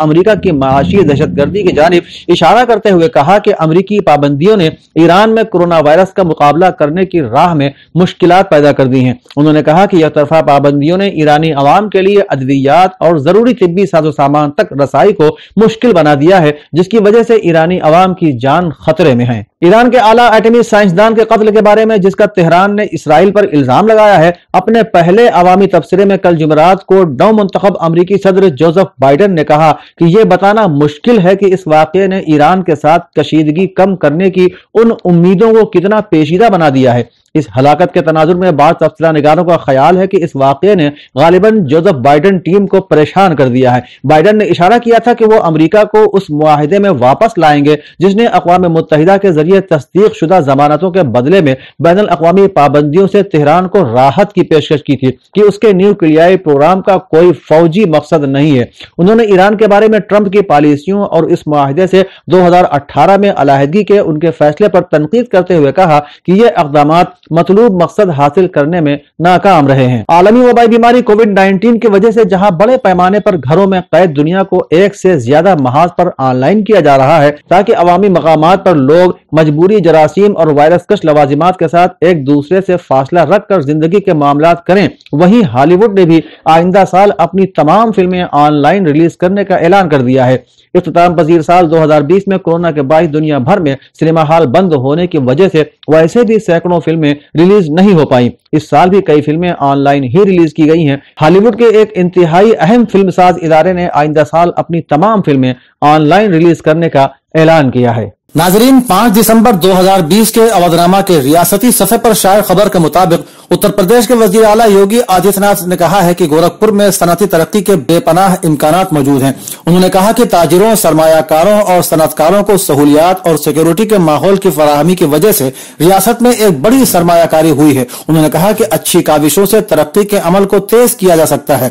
امریکہ کی معاشی دہشت گردی کی جانب اشارہ کرتے ہوئے کہا کہ امریکی پابندیوں نے ایران میں کورونا وائرس کا مقابلہ کرنے کی راہ میں مشکلات پیدا کر دی ہیں۔ انہوں نے کہا کہ یک طرفہ پابندیوں نے ایرانی عوام کے لیے ادویات اور ضروری طبی ساز و سامان تک رسائی کو مشکل بنا دیا ہے، جس کی وجہ سے ایرانی عوام کی جان خطرے میں ہے۔ ایران کے اعلیٰ ایٹمی سائنسدان کے قتل کے بارے میں جس کا تہران نے اسرائیل پر الزام لگایا ہے، اپنے پہلے عوامی تبصرے میں کل جمعرات کو نو منتخب امریکی صدر جوزف بائیڈن نے کہا کہ یہ بتانا مشکل ہے کہ اس واقعے نے ایران کے ساتھ کشیدگی کم کرنے کی ان امیدوں کو کتنا پیچیدہ بنا دیا ہے۔ اس ہلاکت کے تناظر میں بعض تبصرہ نگاروں کا خیال ہے کہ اس واقعے نے غالباً جوزف بائیڈن ٹیم کو پریشان کر دیا ہے۔ بائیڈن نے اشارہ کیا تھا کہ وہ امریکہ کو اس معاہدے میں واپس لائیں گے جس نے اقوام متحدہ کے ذریعے تصدیق شدہ ضمانتوں کے بدلے میں بین الاقوامی پابندیوں سے تہران کو راحت کی پیشکش کی تھی کہ اس کے نیوکلیائی پروگرام کا کوئی فوجی مقصد نہیں ہے۔ انہوں نے ایران کے بارے میں ٹرمپ کی پالیسیوں اور اس معاہدے سے 2018 میں علیحدگی کے ان کے فیصلے پر تنقید کرتے ہوئے کہا کہ یہ اقدامات مطلوب مقصد حاصل کرنے میں ناکام رہے ہیں۔ عالمی وبائی بیماری کووڈ-19 کی وجہ سے جہاں بڑے پیمانے پر گھروں میں قید دنیا کو ایک سے زیادہ محاذ پر آن لائن کیا جا رہا ہے تاکہ عوامی مقامات پر لوگ مجبوری جراثیم اور وائرس کش لوازمات کے ساتھ ایک دوسرے سے فاصلہ رکھ کر زندگی کے معاملات کریں، وہیں ہالی ووڈ نے بھی آئندہ سال اپنی تمام فلمیں آن لائن ریلیز کرنے کا اعلان کر دیا ہے۔ اختتام پذیر سال 2020 میں کورونا کے باعث دنیا بھر میں سنیما ہال بند ہونے کی وجہ سے ویسے بھی سینکڑوں فلمیں ریلیز نہیں ہو پائیں۔ اس سال بھی کئی فلمیں آن لائن ہی ریلیز کی گئی ہیں۔ ہالی ووڈ کے ایک انتہائی اہم فلم ساز ادارے نے آئندہ سال اپنی تمام فلمیں آن لائن ریلیز کرنے کا اعلان کیا ہے۔ ناظرین، 5 دسمبر 2020 کے اودھ نامہ کے ریاستی صفحے پر شائع خبر کے مطابق اتر پردیش کے وزیر اعلیٰ یوگی آدتیہ ناتھ نے کہا ہے کہ گورکھپور میں صنعتی ترقی کے بے پناہ امکانات موجود ہیں۔ انہوں نے کہا کہ تاجروں، سرمایہ کاروں اور صنعت کاروں کو سہولیات اور سیکیورٹی کے ماحول کی فراہمی کی وجہ سے ریاست میں ایک بڑی سرمایہ کاری ہوئی ہے۔ انہوں نے کہا کہ اچھی کاوشوں سے ترقی کے عمل کو تیز کیا جا سکتا ہے۔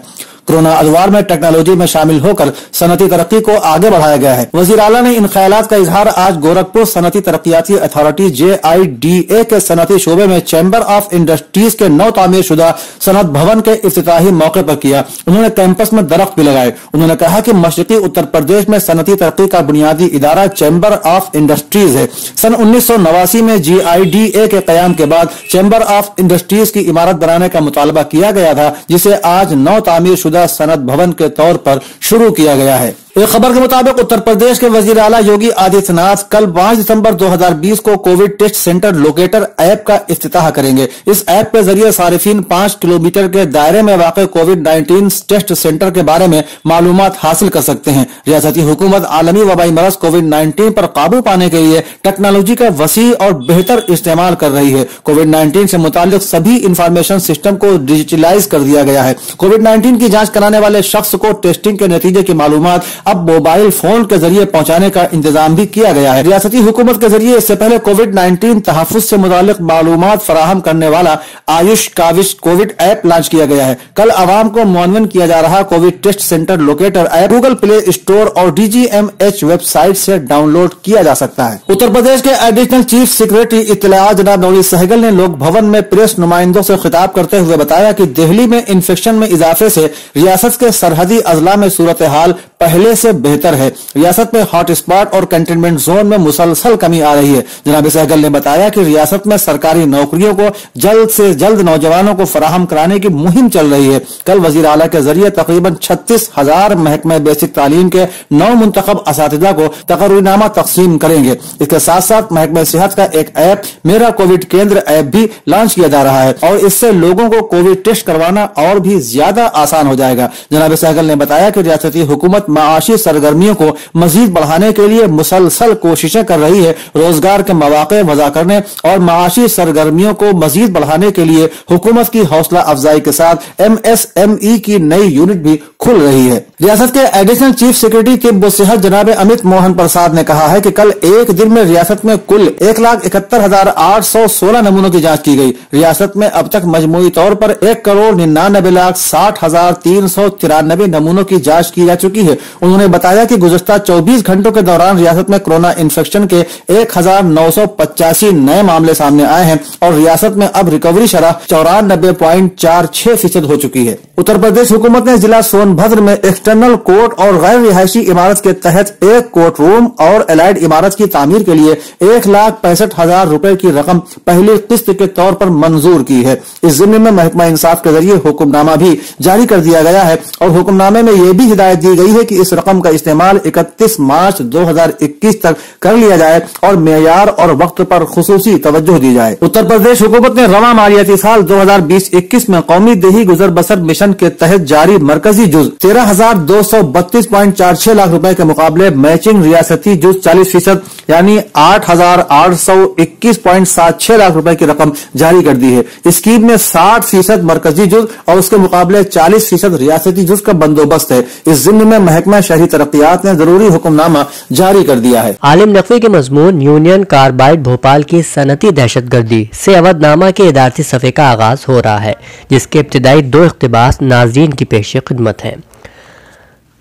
کورونا ادوار میں ٹیکنالوجی میں شامل ہو کر صنعتی ترقی کو آگے بڑھایا گیا ہے۔ وزیر اعلیٰ نے ان خیالات کا اظہار آج گورکھپور صنعتی ترقیاتی اتھارٹی JIDA کے صنعتی شعبے میں چیمبر آف انڈسٹریز کے نو تعمیر شدہ صنعت بھون کے افتتاحی موقع پر کیا۔ انہوں نے کیمپس میں درخت بھی لگائے۔ انہوں نے کہا کہ مشرقی اتر پردیش میں صنعتی ترقی کا بنیادی ادارہ چیمبر آف انڈسٹریز ہے۔ سن 1989 میں JIDA کے قیام کے بعد چیمبر آف انڈسٹریز کی عمارت بنانے کا مطالبہ کیا گیا تھا، جسے آج نو تعمیر شدہ صنعت بھون کے طور پر شروع کیا گیا ہے۔ ایک خبر کے مطابق اتر پردیش کے وزیر اعلیٰ یوگی آدتیہ ناتھ کل 5 دسمبر 2020 کو Covid test centre locator app کا افتتاح کریں گے۔ اس ایپ کے ذریعے صارفین 5 کلومیٹر کے دائرے میں واقع کووڈ-19 ٹیسٹ سینٹر کے بارے میں معلومات حاصل کر سکتے ہیں۔ ریاستی حکومت عالمی وبائی مرض کووڈ-19 پر قابو پانے کے لیے ٹیکنالوجی کا وسیع اور بہتر استعمال کر رہی ہے۔ کووڈ-19 سے متعلق سبھی انفارمیشن سسٹم کو ڈیجیٹلائز کر دیا گیا ہے۔ کووڈ-19 کی جانچ کرانے والے شخص کو ٹیسٹنگ کے نتیجے کی معلومات اب موبائل فون کے ذریعے پہنچانے کا انتظام بھی کیا گیا ہے۔ ریاستی حکومت کے ذریعے اس سے پہلے کووڈ-19 تحفظ سے متعلق معلومات فراہم کرنے والا آیوش کاوش کووڈ ایپ لانچ کیا گیا ہے۔ کل عوام کو معاون کیا جا رہا Covid test centre locator app Google Play store اور DGMH ویب سائٹ سے ڈاؤن لوڈ کیا جا سکتا ہے۔ اتر پردیش کے ایڈیشنل چیف سیکریٹری اطلاعات جناب نوری سہگل نے لوک بھون میں پریس نمائندوں سے خطاب کرتے ہوئے بتایا کہ دہلی میں انفیکشن میں اضافے سے ریاست کے سرحدی اضلاع میں صورتحال پہلے سے بہتر ہے۔ ریاست میں ہاٹ اسپاٹ اور کنٹینمنٹ زون میں مسلسل کمی آ رہی ہے۔ جناب سہگل نے بتایا کہ ریاست میں سرکاری نوکریوں کو جلد سے جلد نوجوانوں کو فراہم کرانے کی مہم چل رہی ہے۔ کل وزیر اعلیٰ کے ذریعے تقریباً 36,000 محکمہ بیسک تعلیم کے 9 منتخب اساتذہ کو تقرری نامہ تقسیم کریں گے۔ اس کے ساتھ ساتھ محکمہ صحت کا ایک ایپ میرا کووڈ کیندر ایپ بھی لانچ کیا جا رہا ہے اور اس سے لوگوں کو کووڈ ٹیسٹ کروانا اور بھی زیادہ آسان ہو جائے گا۔ جناب سہگل نے بتایا کہ ریاستی حکومت معاشی سرگرمیوں کو مزید بڑھانے کے لیے مسلسل کوششیں کر رہی ہے۔ روزگار کے مواقع وضع کرنے اور معاشی سرگرمیوں کو مزید بڑھانے کے لیے حکومت کی حوصلہ افزائی کے ساتھ MSME کی نئی یونٹ بھی کھل رہی ہے۔ ریاست کے ایڈیشنل چیف سیکریٹری طب و صحت جناب امت موہن پرساد نے کہا ہے کہ کل ایک دن میں ریاست میں کل 1,71,816 نمونوں کی جانچ کی گئی۔ ریاست میں اب تک مجموعی طور پر 1,99,60,393 نمونوں کی جانچ کی جا چکی ہے انہوں نے بتایا کہ گزشتہ 24 گھنٹوں کے دوران ریاست میں کورونا انفیکشن کے 1985 نئے معاملے سامنے آئے ہیں اور ریاست میں اب ریکوری شرح 94.46% ہو چکی ہے۔ اتر پردیش حکومت نے ضلع سون بھدر میں ایکسٹرنل کورٹ اور غیر رہائشی عمارت کے تحت ایک کورٹ روم اور الائڈ عمارت کی تعمیر کے لیے 1,65,000 روپے کی رقم پہلی قسط کے طور پر منظور کی ہے۔ اس ضمن میں محکمہ انصاف کے ذریعے حکم نامہ بھی جاری کر دیا گیا ہے اور حکم نامے میں یہ بھی ہدایت دی گئی ہے کہ اس رقم کا استعمال 31 مارچ 2021 تک کر لیا جائے اور معیار اور وقت پر خصوصی توجہ دی جائے۔ اتر پردیش حکومت نے رواں مالیاتی سال 2020-21 میں قومی دیہی گزر بسر مشن کے تحت جاری مرکزی جز 13,232.46 لاکھ روپے کے مقابلے میچنگ ریاستی جز 40% یعنی 8,821.76 لاکھ روپے کی رقم جاری کر دی ہے۔ اسکیم میں 60% مرکزی جز اور اس کے مقابلے 40% ریاستی جز کا بندوبست ہے۔ اس ضمن میں محکمہ شہری ترقیات نے ضروری حکم نامہ جاری کر دیا ہے۔ عالم نقوی کے مضمون یونین کاربائڈ بھوپال کی صنعتی دہشت گردی سے اودھ نامہ کے ادارتی صفحے کا آغاز ہو رہا ہے، جس کے ابتدائی 2 اقتباس ناظرین کی پیش خدمت ہیں۔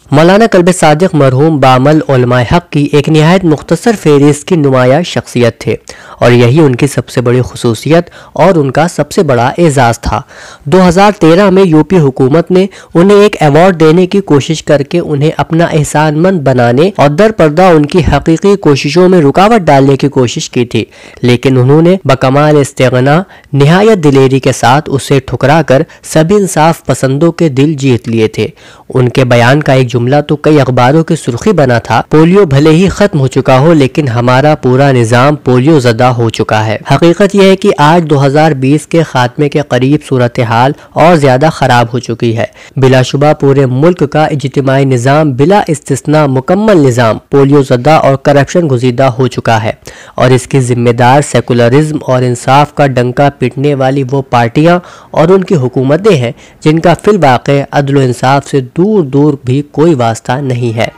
مولانا کلب صادق مرحوم بعمل علماء حق کی ایک نہایت مختصر فہرست کی نمایاں شخصیت تھے اور یہی ان کی سب سے بڑی خصوصیت اور ان کا سب سے بڑا اعزاز تھا۔ 2013 میں یو پی حکومت نے انہیں ایک ایوارڈ دینے کی کوشش کر کے انہیں اپنا احسان مند بنانے اور در پردہ ان کی حقیقی کوششوں میں رکاوٹ ڈالنے کی کوشش کی تھی، لیکن انہوں نے بکمال استغنا نہایت دلیری کے ساتھ اسے ٹھکرا کر سبھی انصاف پسندوں کے دل جیت لیے تھے۔ ان کے بیان کا ایک جملہ تو کئی اخباروں کی سرخی بنا تھا، پولیو بھلے ہی ختم ہو چکا ہو لیکن ہمارا پورا نظام پولیو زدہ ہو چکا ہے۔ حقیقت یہ ہے کہ آج 2020 کے خاتمے کے قریب صورتحال اور زیادہ خراب ہو چکی ہے۔ بلا شبہ پورے ملک کا اجتماعی نظام بلا استثناء مکمل نظام پولیو زدہ اور کرپشن گزیدہ ہو چکا ہے اور اس کی ذمہ دار سیکولرزم اور انصاف کا ڈنکا پیٹنے والی وہ پارٹیاں اور ان کی حکومتیں ہیں جن کا فی الواقع عدل و انصاف سے دور دور بھی کوئی واسطہ نہیں ہے۔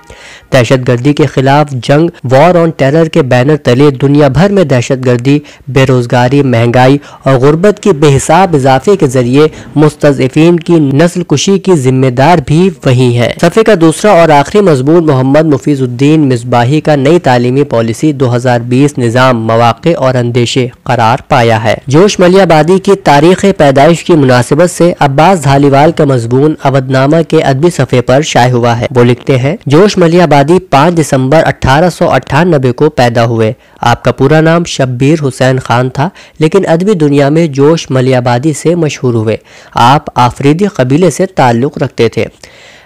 دہشت گردی کے خلاف جنگ وار آن ٹیرر کے بینر تلے دنیا بھر میں دہشت گردی، بے روزگاری، مہنگائی اور غربت کی بے حساب اضافے کے ذریعے مستضعفین کی نسل کشی کی ذمہ دار بھی وہی ہیں۔ صفحے کا دوسرا اور آخری مضمون محمد مفیض الدین مصباحی کا نئی تعلیمی پالیسی 2020 نظام مواقع اور اندیشے قرار پایا ہے۔ جوش ملیح آبادی کی تاریخ پیدائش کی مناسبت سے عباس دھالیوال کا مضمون اودھ نامہ کے ادبی صفحے پر شائع ہوا ہے۔ وہ لکھتے ہیں، جوش ملیح آبادی 5 دسمبر 1898 کو پیدا ہوئے۔ آپ کا پورا نام شبیر حسین خان تھا، لیکن ادبی دنیا میں جوش ملیح آبادی سے مشہور ہوئے۔ آپ آفریدی قبیلے سے تعلق رکھتے تھے۔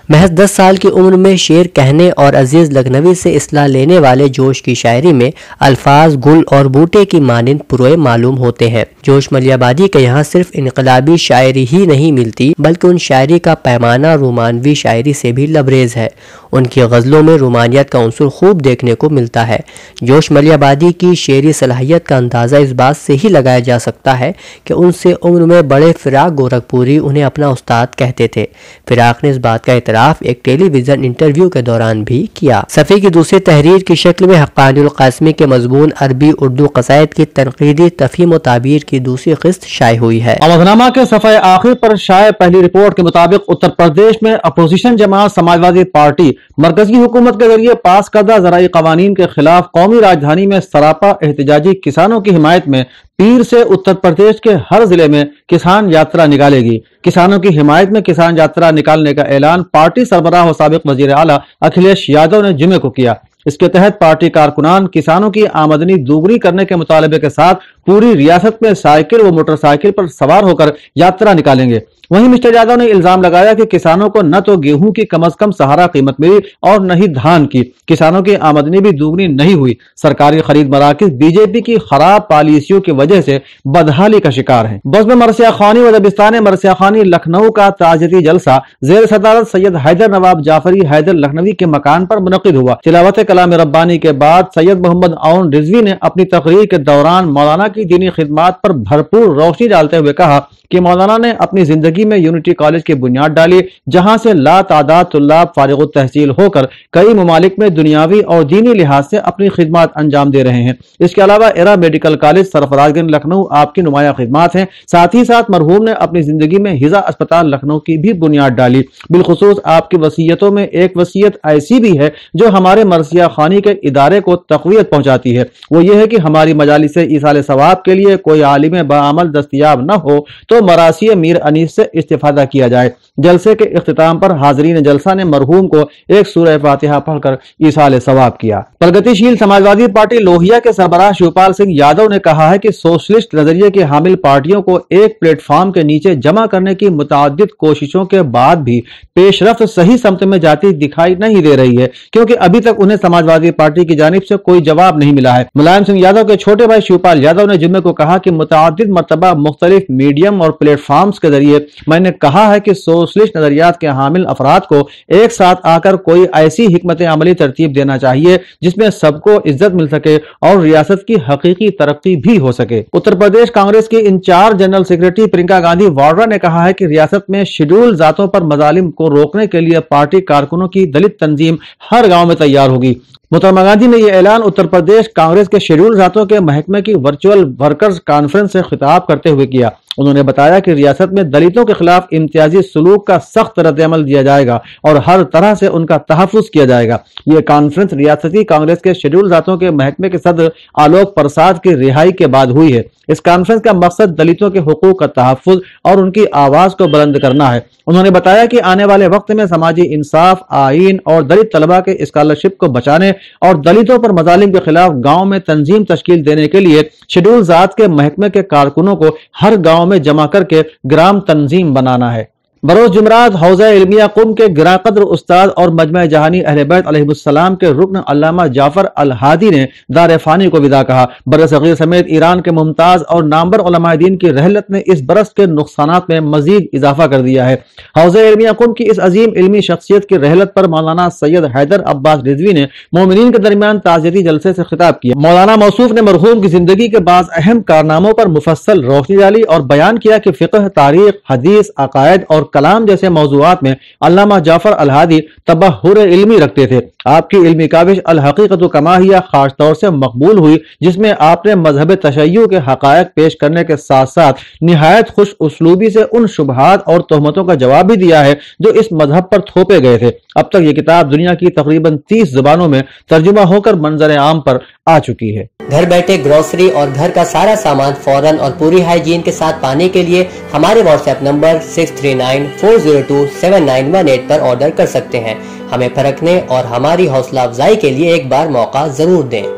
محض 10 سال کی عمر میں شعر کہنے اور عزیز لکھنوی سے اصلاح لینے والے جوش کی شاعری میں الفاظ گل اور بوٹے کی مانند پروئے معلوم ہوتے ہیں۔ جوش ملیح آبادی کے یہاں صرف انقلابی شاعری ہی نہیں ملتی بلکہ ان شاعری کا پیمانہ رومانوی شاعری سے بھی لبریز ہے۔ ان کی غزلوں میں رومانیت کا عنصر خوب دیکھنے کو ملتا ہے۔ جوش ملیح آبادی کی شعری صلاحیت کا اندازہ اس بات سے ہی لگایا جا سکتا ہے کہ ان سے عمر میں بڑے فراق گورکھپوری انہیں اپنا استاد کہتے تھے۔ فراق نے اس بات کا ایک ٹیلی ویژن انٹرویو کے دوران بھی کیا۔ صفحے کی دوسری تحریر کی شکل میں حقانی القاسمی کے مضمون عربی اردو قصائد کی تنقیدی تفہیم و تعبیر کی دوسری قسط شائع ہوئی ہے۔ اودھ نامہ کے صفحہ آخر پر شائع پہلی رپورٹ کے مطابق اتر پردیش میں اپوزیشن جماعت سماجوادی پارٹی مرکزی حکومت کے ذریعے پاس کردہ زرعی قوانین کے خلاف قومی راجدھانی میں سراپا احتجاجی کسانوں کی حمایت میں پیر سے اتر پردیش کے ہر ضلع میں کسان یاترا نکالے گی۔ کسانوں کی حمایت میں کسان یاترا نکالنے کا اعلان پارٹی سربراہ و سابق وزیر اعلیٰ اکھلیش یادو نے جمعے کو کیا۔ اس کے تحت پارٹی کارکنان کسانوں کی آمدنی دوگنی کرنے کے مطالبے کے ساتھ پوری ریاست میں سائیکل و موٹر سائیکل پر سوار ہو کر یاترا نکالیں گے۔ وہیں مسٹر یادو نے الزام لگایا کہ کسانوں کو نہ تو گیہوں کی کم از کم سہارا قیمت ملی اور نہ ہی دھان کی۔ کسانوں کی آمدنی بھی دوگنی نہیں ہوئی۔ سرکاری خرید مراکز بی جے پی کی خراب پالیسیوں کی وجہ سے بدحالی کا شکار ہیں۔ بزم مرثیہ خوانی و دبستان مرثیہ خوانی لکھنؤ کا تعزیتی جلسہ زیر صدارت سید حیدر نواب جعفری حیدر لکھنوی کے مکان پر منعقد ہوا۔ تلاوت کلام ربانی کے بعد سید محمد عون رضوی نے اپنی تقریر کے دوران مولانا کی دینی خدمات پر بھرپور روشنی ڈالتے ہوئے کہا کہ مولانا نے اپنی زندگی زندگی میں یونٹی کالج کی بنیاد ڈالی، جہاں سے لا تعداد طلاب فارغ التحصیل ہو کر کئی ممالک میں دنیاوی اور دینی لحاظ سے اپنی خدمات انجام دے رہے ہیں۔ اس کے علاوہ ایرا میڈیکل کالج سرفراز گنج لکھنؤ آپ کی نمایاں خدمات ہیں۔ ساتھ ہی ساتھ مرحوم نے اپنی زندگی میں ہزا اسپتال لکھنؤ کی بھی بنیاد ڈالی۔ بالخصوص آپ کی وصیتوں میں ایک وصیت ایسی بھی ہے جو ہمارے مرثیہ خوانی کے ادارے کو تقویت پہنچاتی ہے، وہ یہ ہے کہ ہماری مجالس ایصال ثواب کے لیے کوئی عالم بعمل دستیاب نہ ہو تو مراثی میر انیس سے استفادہ کیا جائے۔ جلسے کے اختتام پر حاضرین جلسہ نے مرحوم کو ایک سورہ فاتحہ پڑھ کر ایصال ثواب کیا۔ پرگتی شیل سماجوادی پارٹی لوہیا کے سربراہ شیوپال سنگھ یادو نے کہا ہے کہ سوشلسٹ نظریے کے حامل پارٹیوں کو ایک پلیٹ فارم کے نیچے جمع کرنے کی متعدد کوششوں کے بعد بھی پیش رفت صحیح سمت میں جاتی دکھائی نہیں دے رہی ہے، کیونکہ ابھی تک انہیں سماجوادی پارٹی کی جانب سے کوئی جواب نہیں ملا ہے۔ ملائم سنگھ یادو کے چھوٹے بھائی شیوپال یادو نے جمعے کو کہا کہ متعدد مرتبہ مختلف میڈیم اور پلیٹ فارمز کے ذریعے میں نے کہا ہے کہ سوشلسٹ نظریات کے حامل افراد کو ایک ساتھ آ کر کوئی ایسی حکمت عملی ترتیب دینا چاہیے جس میں سب کو عزت مل سکے اور ریاست کی حقیقی ترقی بھی ہو سکے۔ اتر پردیش کانگریس کی incharge general secretary Priyanka Gandhi Vadra نے کہا ہے کہ ریاست میں شیڈول ذاتوں پر مظالم کو روکنے کے لیے پارٹی کارکنوں کی دلت تنظیم ہر گاؤں میں تیار ہوگی۔ محترمہ گاندھی نے یہ اعلان اتر پردیش کانگریس کے شیڈول ذاتوں کے محکمے کی ورچوئل ورکرز کانفرنس سے خطاب کرتے ہوئے کیا۔ انہوں نے بتایا کہ ریاست میں دلتوں کے خلاف امتیازی سلوک کا سخت رد عمل دیا جائے گا اور ہر طرح سے ان کا تحفظ کیا جائے گا۔ یہ کانفرنس ریاستی کانگریس کے شیڈول ذاتوں کے محکمے کے صدر آلوک پرساد کی رہائی کے بعد ہوئی ہے۔ اس کانفرنس کا مقصد دلتوں کے حقوق کا تحفظ اور ان کی آواز کو بلند کرنا ہے۔ انہوں نے بتایا کہ آنے والے وقت میں سماجی انصاف، آئین اور دلت طلبہ کے اسکالرشپ کو بچانے اور دلتوں پر مظالم کے خلاف گاؤں میں تنظیم تشکیل دینے کے لیے شیڈول ذات کے محکمے کے کارکنوں کو ہر گاؤں میں جمع کر کے گرام تنظیم بنانا ہے۔ بروز جمعرات حوزہ علمیہ قم کے گراں قدر استاد اور مجمع جہانی اہل بیت علیہ السلام کے رکن علامہ جعفر الہادی نے دار فانی کو وداع کہا۔ برصغیر سمیت ایران کے ممتاز اور نامور علماء دین کی رحلت نے اس برس کے نقصانات میں مزید اضافہ کر دیا ہے۔ حوزہ علمیہ قم کی اس عظیم علمی شخصیت کی رحلت پر مولانا سید حیدر عباس رضوی نے مومنین کے درمیان تعزیتی جلسے سے خطاب کیا۔ مولانا موصوف نے مرحوم کی زندگی کے بعض اہم کارناموں پر مفصل روشنی ڈالی اور بیان کیا کہ فقہ، تاریخ، حدیث، عقائد اور کلام جیسے موضوعات میں علامہ جعفر الہادی تبحر علمی رکھتے تھے۔ آپ کی علمی کاوش الحقیقت کما ہی خاص طور سے مقبول ہوئی، جس میں آپ نے مذہب تشیع کے حقائق پیش کرنے کے ساتھ ساتھ نہایت خوش اسلوبی سے ان شبہات اور تہمتوں کا جواب بھی دیا ہے جو اس مذہب پر تھوپے گئے تھے۔ اب تک یہ کتاب دنیا کی تقریباً 30 زبانوں میں ترجمہ ہو کر منظر عام پر آ چکی ہے۔ گھر بیٹھے گروسری اور گھر کا سارا سامان فوراً اور پوری ہائیجین کے ساتھ پانے کے لیے ہمارے واٹس ایپ نمبر 6394027918 پر آرڈر کر سکتے ہیں۔ ہمیں پرکھنے اور ہماری حوصلہ افزائی کے لیے ایک بار موقع ضرور دیں۔